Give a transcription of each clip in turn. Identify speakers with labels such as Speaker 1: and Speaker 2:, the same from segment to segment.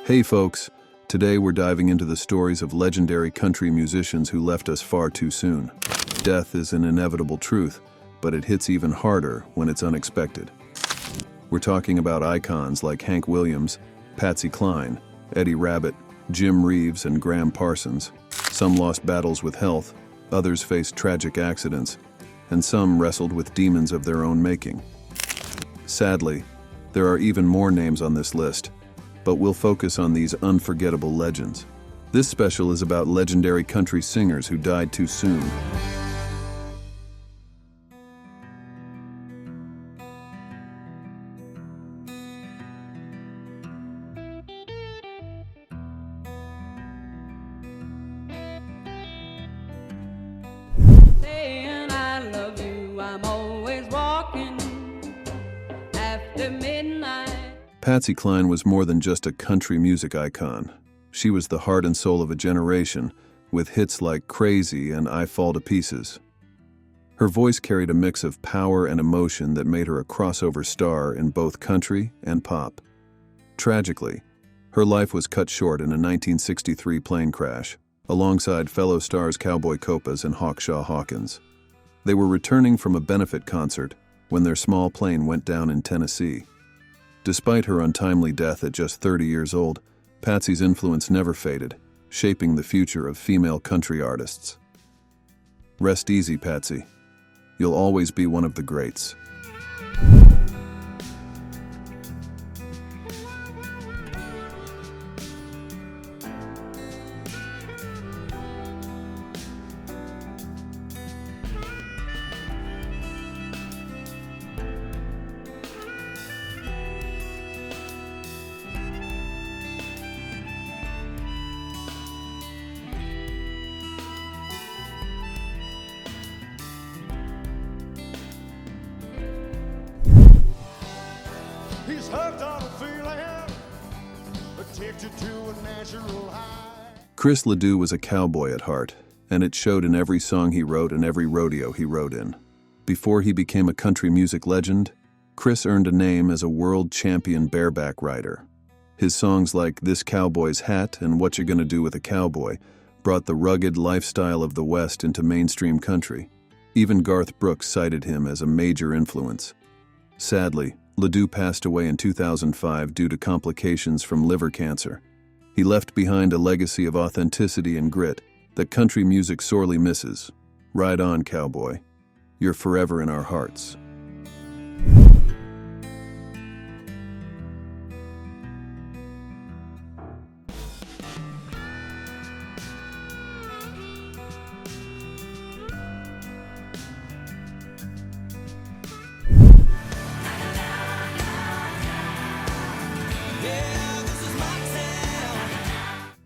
Speaker 1: Hey folks, today we're diving into the stories of legendary country musicians who left us far too soon. Death is an inevitable truth, but it hits even harder when it's unexpected. We're talking about icons like Hank Williams, Patsy Cline, Eddie Rabbitt, Jim Reeves, and Graham Parsons. Some lost battles with health, others faced tragic accidents, and some wrestled with demons of their own making. Sadly, there are even more names on this list, but we'll focus on these unforgettable legends. This special is about legendary country singers who died too soon.
Speaker 2: Saying I love you, I'm always walking after midnight.
Speaker 1: Patsy Cline was more than just a country music icon. She was the heart and soul of a generation, with hits like Crazy and I Fall to Pieces. Her voice carried a mix of power and emotion that made her a crossover star in both country and pop. Tragically, her life was cut short in a 1963 plane crash, alongside fellow stars Cowboy Copas and Hawkshaw Hawkins. They were returning from a benefit concert when their small plane went down in Tennessee. Despite her untimely death at just 30 years old, Patsy's influence never faded, shaping the future of female country artists. Rest easy, Patsy. You'll always be one of the greats.
Speaker 3: He's hooked on a feeling, addicted to a natural high.
Speaker 1: Chris LeDoux was a cowboy at heart, and it showed in every song he wrote and every rodeo he rode in. Before he became a country music legend, Chris earned a name as a world champion bareback rider. His songs like This Cowboy's Hat and What You Gonna Do with a Cowboy brought the rugged lifestyle of the West into mainstream country. Even Garth Brooks cited him as a major influence. Sadly, LeDoux passed away in 2005 due to complications from liver cancer. He left behind a legacy of authenticity and grit that country music sorely misses. Ride on, cowboy. You're forever in our hearts.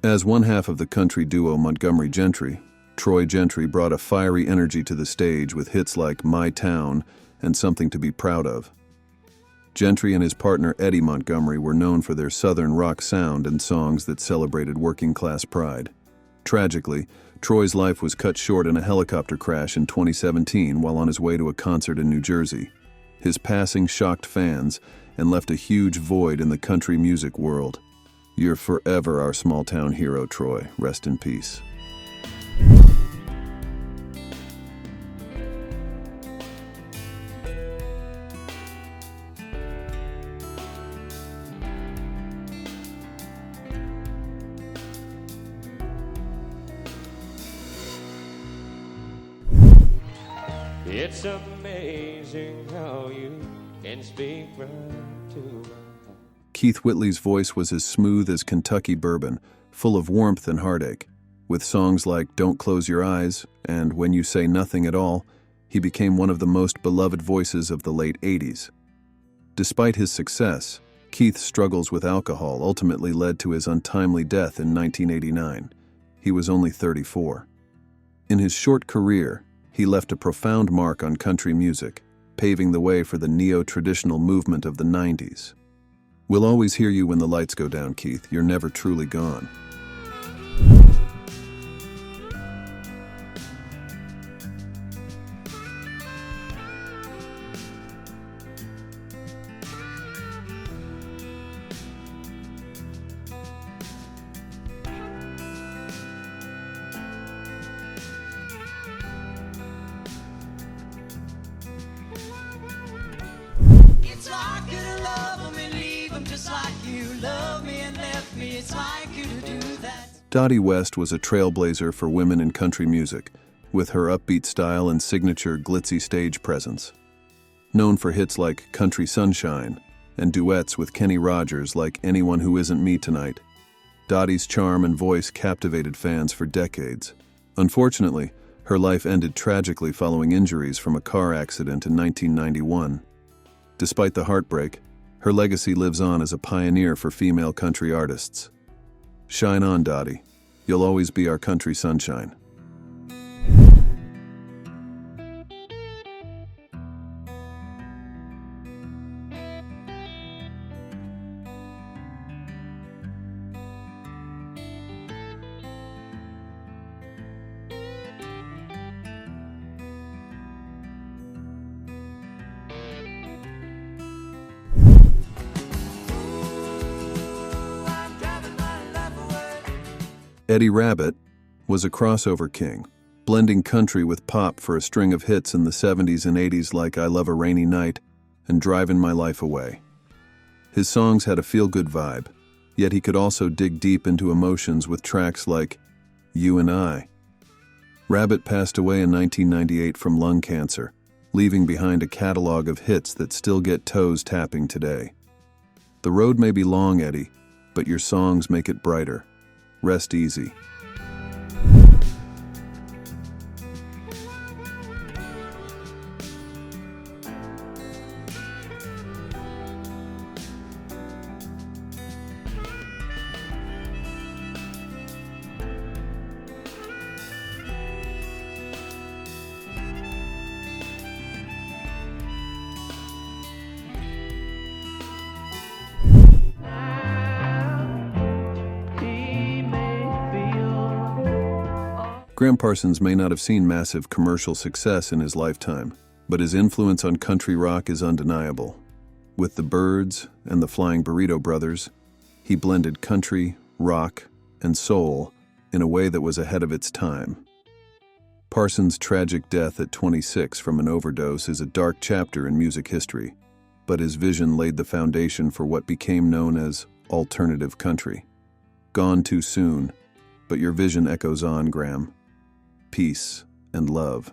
Speaker 1: As one half of the country duo Montgomery Gentry, Troy Gentry brought a fiery energy to the stage with hits like My Town and Something to Be Proud of. Gentry and his partner Eddie Montgomery were known for their southern rock sound and songs that celebrated working-class pride. Tragically, Troy's life was cut short in a helicopter crash in 2017 while on his way to a concert in New Jersey. His passing shocked fans and left a huge void in the country music world. You're forever our small-town hero, Troy. Rest in peace.
Speaker 4: It's amazing how you can speak right to my heart.
Speaker 1: Keith Whitley's voice was as smooth as Kentucky bourbon, full of warmth and heartache. With songs like Don't Close Your Eyes and When You Say Nothing at All, he became one of the most beloved voices of the late 80s. Despite his success, Keith's struggles with alcohol ultimately led to his untimely death in 1989. He was only 34. In his short career, he left a profound mark on country music, paving the way for the neo-traditional movement of the 90s. We'll always hear you when the lights go down, Keith. You're never truly gone.
Speaker 5: It's like you to love 'em and leave 'em just like you love me and left me. It's like you to do that.
Speaker 1: Dottie West was a trailblazer for women in country music, with her upbeat style and signature glitzy stage presence. Known for hits like Country Sunshine and duets with Kenny Rogers like Anyone Who Isn't Me Tonight, Dottie's charm and voice captivated fans for decades. Unfortunately, her life ended tragically following injuries from a car accident in 1991. Despite the heartbreak, her legacy lives on as a pioneer for female country artists. Shine on, Dottie. You'll always be our country sunshine. Eddie Rabbitt was a crossover king, blending country with pop for a string of hits in the 70s and 80s like I Love a Rainy Night and Drivin' My Life Away. His songs had a feel-good vibe, yet he could also dig deep into emotions with tracks like You and I. Rabbitt passed away in 1998 from lung cancer, leaving behind a catalog of hits that still get toes tapping today. The road may be long, Eddie, but your songs make it brighter. Rest easy. Graham Parsons may not have seen massive commercial success in his lifetime, but his influence on country rock is undeniable. With the Byrds and the Flying Burrito Brothers, he blended country, rock, and soul in a way that was ahead of its time. Parsons' tragic death at 26 from an overdose is a dark chapter in music history, but his vision laid the foundation for what became known as alternative country. Gone too soon, but your vision echoes on, Graham. Peace and love.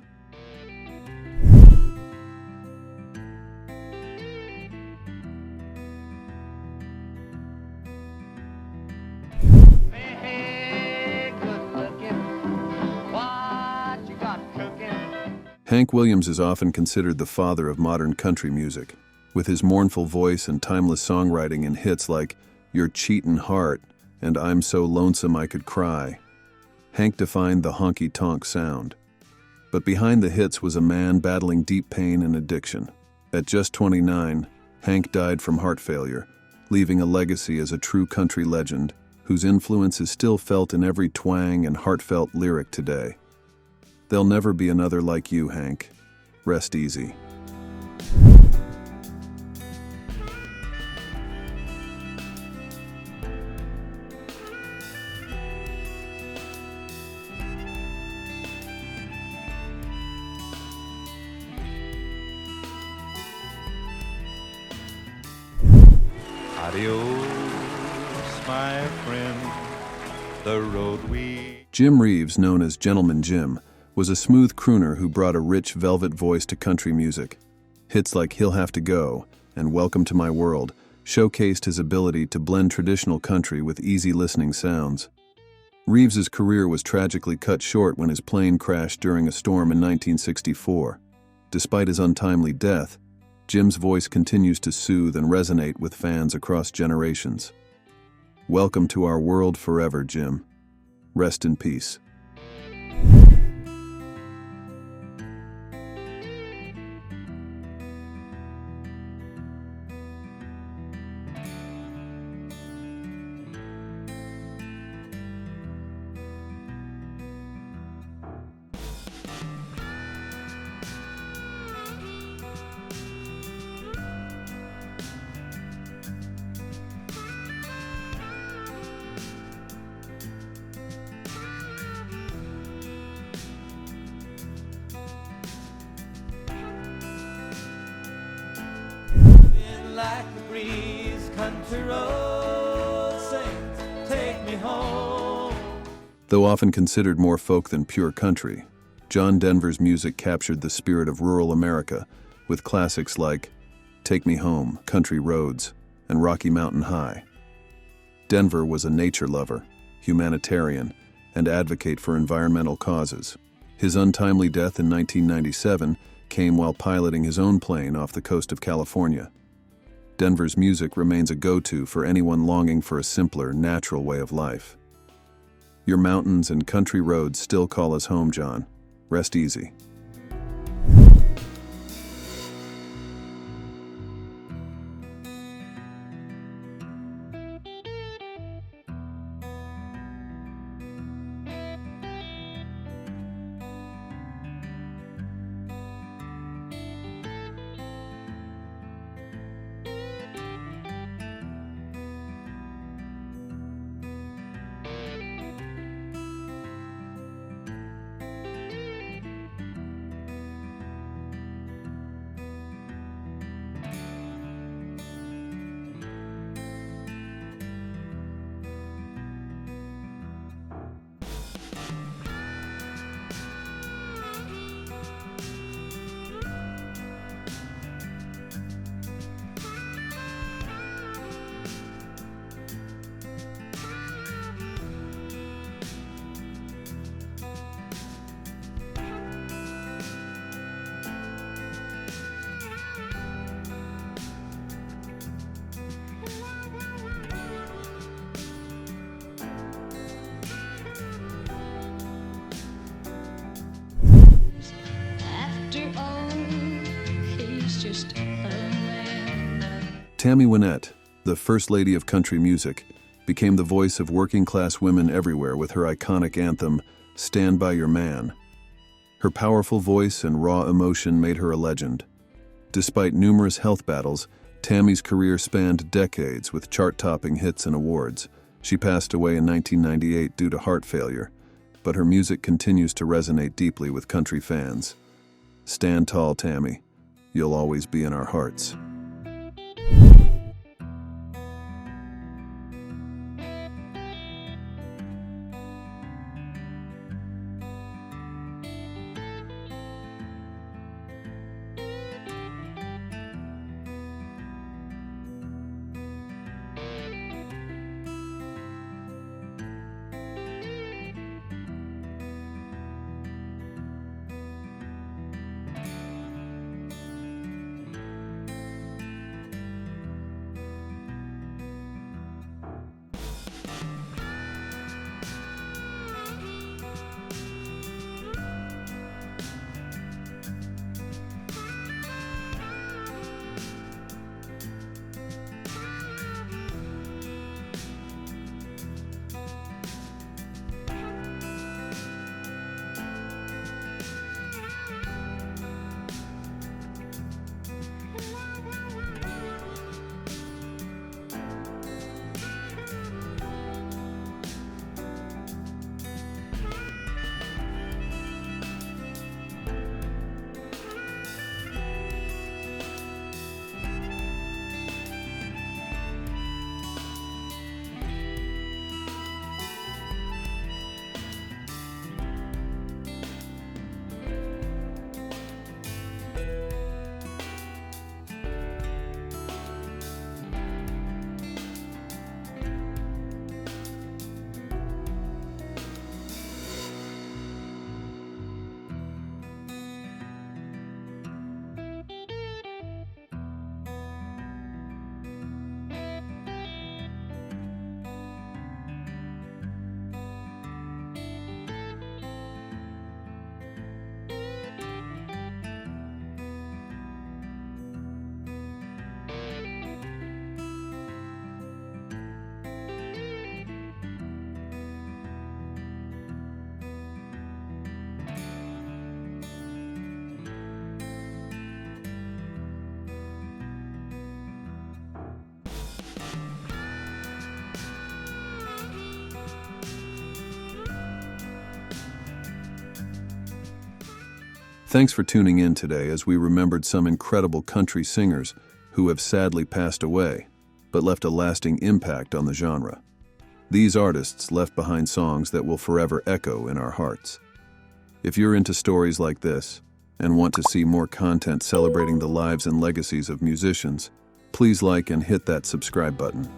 Speaker 1: Hank Williams is often considered the father of modern country music. With his mournful voice and timeless songwriting in hits like Your Cheatin' Heart and I'm So Lonesome I Could Cry, Hank defined the honky-tonk sound. But behind the hits was a man battling deep pain and addiction. At just 29, Hank died from heart failure, leaving a legacy as a true country legend whose influence is still felt in every twang and heartfelt lyric today. There'll never be another like you, Hank. Rest easy.
Speaker 6: Adios, my friend, the road we...
Speaker 1: Jim Reeves, known as Gentleman Jim, was a smooth crooner who brought a rich velvet voice to country music. Hits like He'll Have to Go and Welcome to My World showcased his ability to blend traditional country with easy listening sounds. Reeves's career was tragically cut short when his plane crashed during a storm in 1964. Despite his untimely death, Jim's voice continues to soothe and resonate with fans across generations. Welcome to our world forever, Jim. Rest in peace.
Speaker 5: country road sings, take me home.
Speaker 1: Though often considered more folk than pure country, John Denver's music captured the spirit of rural America with classics like Take Me Home, Country Roads, and Rocky Mountain High. Denver was a nature lover, humanitarian, and advocate for environmental causes. His untimely death in 1997 came while piloting his own plane off the coast of California. Denver's music remains a go-to for anyone longing for a simpler, natural way of life. Your mountains and country roads still call us home, John. Rest easy. Tammy Wynette, the First Lady of country music, became the voice of working-class women everywhere with her iconic anthem, Stand By Your Man. Her powerful voice and raw emotion made her a legend. Despite numerous health battles, Tammy's career spanned decades with chart-topping hits and awards. She passed away in 1998 due to heart failure, but her music continues to resonate deeply with country fans. Stand tall, Tammy. You'll always be in our hearts. Thanks for tuning in today as we remembered some incredible country singers who have sadly passed away. but left a lasting impact on the genre. These artists left behind songs that will forever echo in our hearts. If you're into stories like this and want to see more content celebrating the lives and legacies of musicians, please like and hit that subscribe button.